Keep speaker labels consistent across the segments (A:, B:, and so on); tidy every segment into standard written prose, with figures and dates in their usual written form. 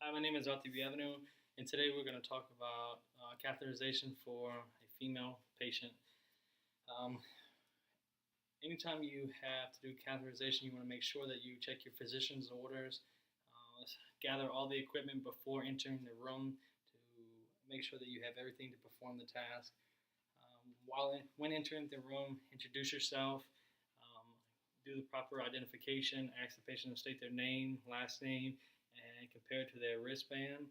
A: Hi, my name is Bienvenu, and today we're going to talk about catheterization for a female patient. Um, Anytime you have to do catheterization, you want to make sure that you check your physician's orders, gather all the equipment before entering the room to make sure that you have everything to perform the task. When entering the room, introduce yourself, um, do the proper identification, ask the patient to state their name, last name, and compare it to their wristband.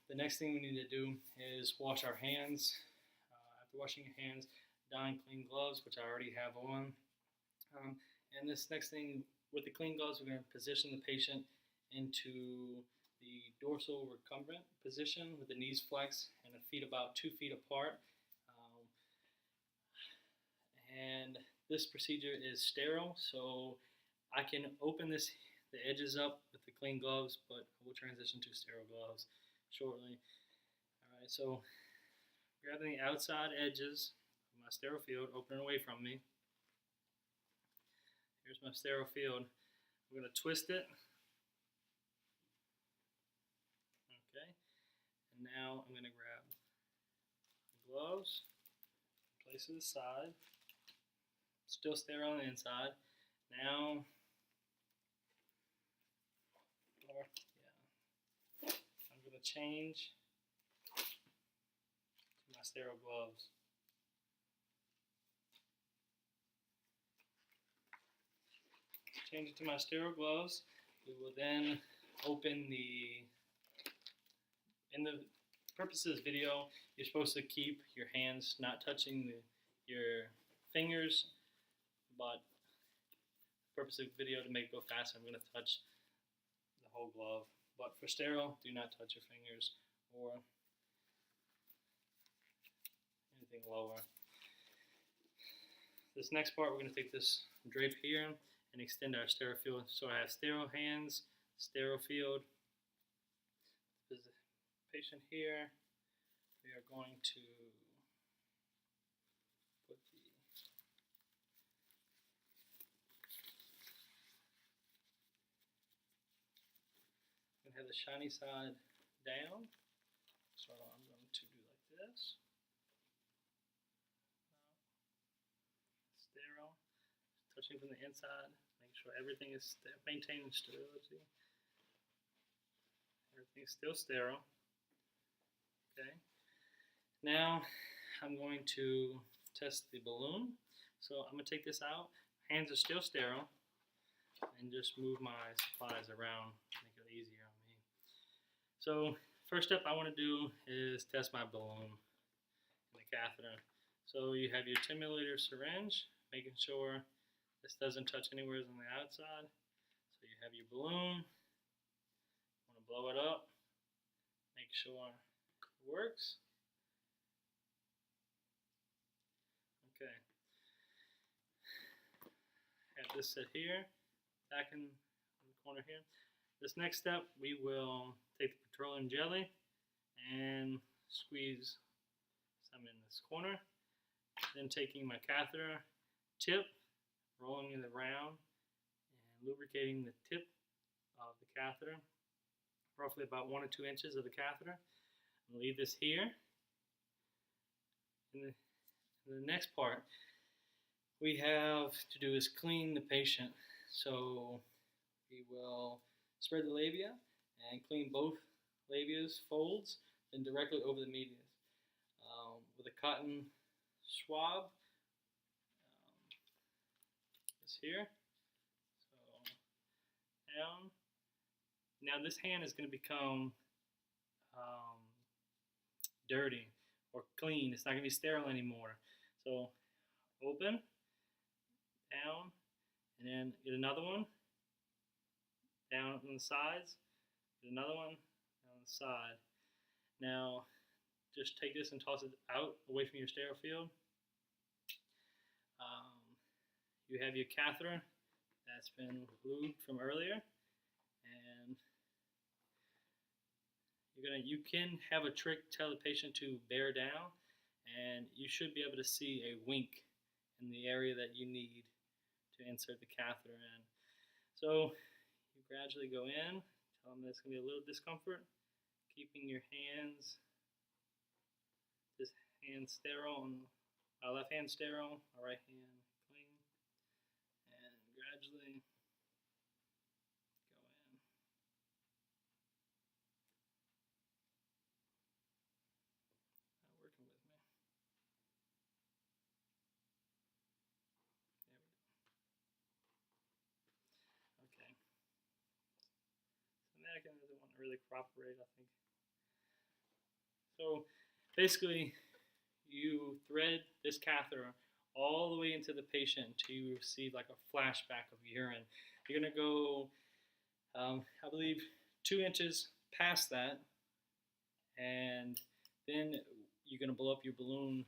A: The next thing we need to do is wash our hands. After washing your hands, don clean gloves, which I already have on. And this next thing, with the clean gloves, we're going to position the patient into the dorsal recumbent position with the knees flexed and the feet about 2 feet apart. And this procedure is sterile, so I can open the edges up with the clean gloves, but we'll transition to sterile gloves shortly. All right, so grabbing the outside edges of my sterile field, open it away from me. Here's my sterile field. I'm going to twist it. Okay, and now I'm going to grab the gloves, place it aside. Still sterile on the inside. Now, I'm going to change to my sterile gloves. Change it to my sterile gloves. We will then open in the purpose of this video, you're supposed to keep your hands not touching your fingers, but the purpose of the video, to make it go faster, I'm going to touch the whole glove. But for sterile, do not touch your fingers or anything lower. This next part, we're going to take this drape here and extend our sterile field. So I have sterile hands, sterile field. There's a patient here. We are going to put have the shiny side down, so I'm going to do like this. Sterile, touching from the inside, make sure everything is maintaining sterility. Everything's still sterile. Okay. Now I'm going to test the balloon. So I'm going to take this out. Hands are still sterile, and just move my supplies around, make it easier on me. So first step I want to do is test my balloon in the catheter. So you have your 10 milliliter syringe, making sure this doesn't touch anywhere on the outside. So you have your balloon, you want to blow it up, make sure it works. Okay. Have this sit here, back in the corner here. This next step, we will take the petroleum jelly and squeeze some in this corner. Then taking my catheter tip, rolling it around and lubricating the tip of the catheter, roughly about 1 or 2 inches of the catheter. And leave this here. And the next part we have to do is clean the patient. So we will spread the labia and clean both labia's folds, then directly over the medius with a cotton swab. This here. So down. Now this hand is going to become dirty or clean. It's not going to be sterile anymore. So open, down, and then get another one. Down on the sides, get another one down the side. Now, just take this and toss it out away from your sterile field. You have your catheter that's been lubed from earlier, and you can have a trick, tell the patient to bear down, and you should be able to see a wink in the area that you need to insert the catheter in. So you gradually go in Tell them there's going to be a little discomfort. Keeping your hands, this hand sterile, and my left hand sterile, my right hand clean, and gradually go in. Not working with me. There we go. Okay. So now doesn't want to really cooperate, I think. So basically, you thread this catheter all the way into the patient until you receive like a flashback of urine. You're going to go, I believe, 2 inches past that, and then you're going to blow up your balloon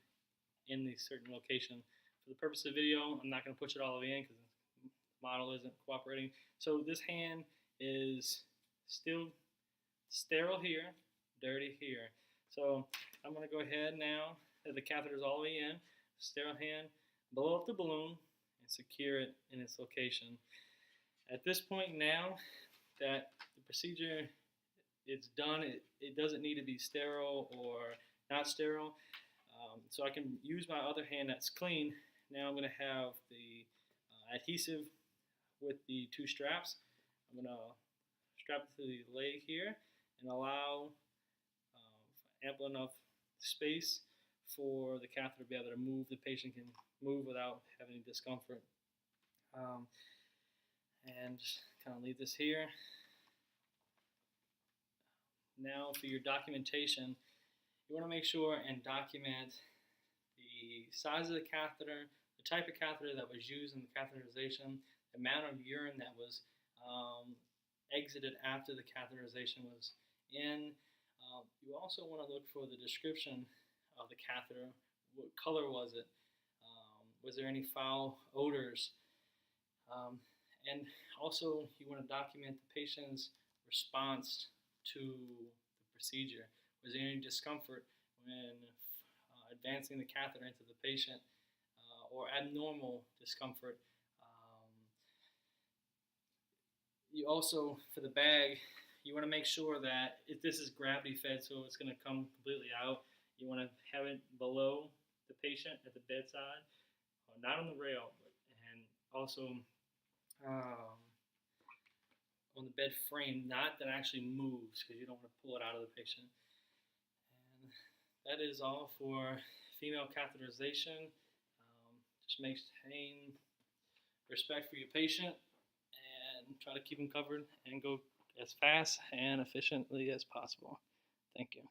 A: in the certain location. For the purpose of the video, I'm not going to push it all the way in because the model isn't cooperating. So this hand is still sterile here, dirty here. So I'm going to go ahead now that the catheter is all the way in, sterile hand, blow up the balloon, and secure it in its location. At this point now that the procedure is done, it doesn't need to be sterile or not sterile. So I can use my other hand that's clean. Now I'm going to have the adhesive with the 2 straps. I'm going to strap it to the leg here and allow ample enough space for the catheter to be able to move. The patient can move without having discomfort. And just kind of leave this here. Now for your documentation, you want to make sure and document the size of the catheter, the type of catheter that was used in the catheterization, the amount of urine that was exited after the catheterization was in. You also want to look for the description of the catheter. What color was it? Was there any foul odors? And also you want to document the patient's response to the procedure. Was there any discomfort when advancing the catheter into the patient or abnormal discomfort? You also, for the bag, you want to make sure that if this is gravity fed, so it's going to come completely out, you want to have it below the patient at the bedside, not on the rail, and also on the bed frame, not that actually moves, because you don't want to pull it out of the patient. And that is all for female catheterization. Just maintain respect for your patient and try to keep them covered and go as fast and efficiently as possible. Thank you.